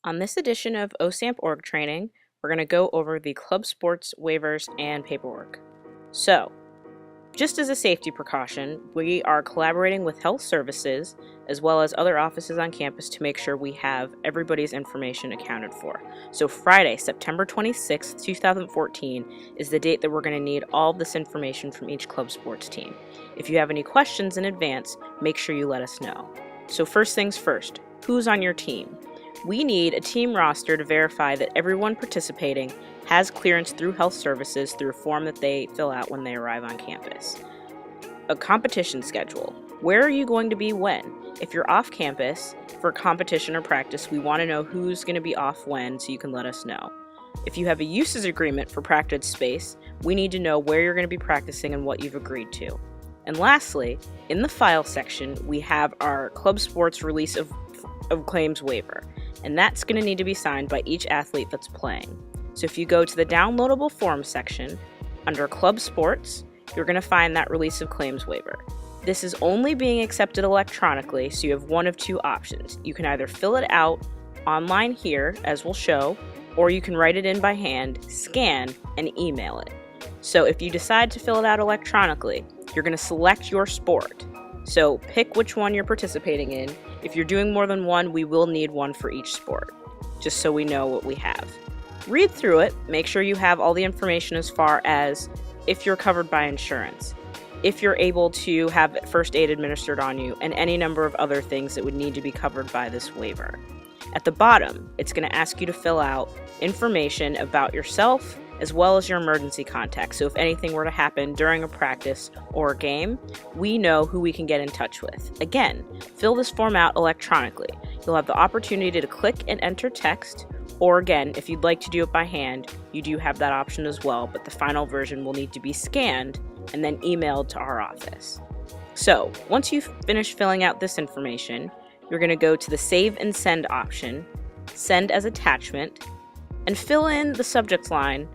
On this edition of OSAMP Org Training, we're going to go over the club sports waivers and paperwork. So, just as a safety precaution, we are collaborating with health services as well as other offices on campus to make sure we have everybody's information accounted for. So Friday, September 26th, 2014 is the date that we're going to need all of this information from each club sports team. If you have any questions in advance, make sure you let us know. So first things first, who's on your team? We need a team roster to verify that everyone participating has clearance through health services through a form that they fill out when they arrive on campus. A competition schedule. Where are you going to be when? If you're off campus for a competition or practice, we want to know who's going to be off when so you can let us know. If you have a usage agreement for practice space, we need to know where you're going to be practicing and what you've agreed to. And lastly, in the file section, we have our club sports release of claims waiver, and that's going to need to be signed by each athlete that's playing. So if you go to the downloadable form section, under Club Sports, you're going to find that release of claims waiver. This is only being accepted electronically, so you have one of two options. You can either fill it out online here, as we'll show, or you can write it in by hand, scan, and email it. So if you decide to fill it out electronically, you're going to select your sport. So pick which one you're participating in. If you're doing more than one, we will need one for each sport, just so we know what we have. Read through it, make sure you have all the information as far as if you're covered by insurance, if you're able to have first aid administered on you, and any number of other things that would need to be covered by this waiver. At the bottom, it's going to ask you to fill out information about yourself as well as your emergency contact. So if anything were to happen during a practice or a game, we know who we can get in touch with. Again, fill this form out electronically. You'll have the opportunity to click and enter text, or again, if you'd like to do it by hand, you do have that option as well, but the final version will need to be scanned and then emailed to our office. So once you've finished filling out this information, you're going to go to the Save and Send option, Send as Attachment, and fill in the subject line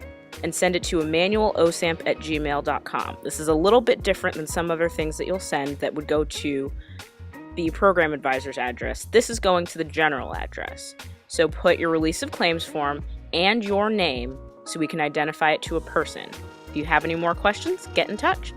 and send it to emmanuelossamp@gmail.com. This is a little bit different than some other things that you'll send that would go to the program advisor's address. This is going to the general address. So put your release of claims form and your name so we can identify it to a person. If you have any more questions, get in touch.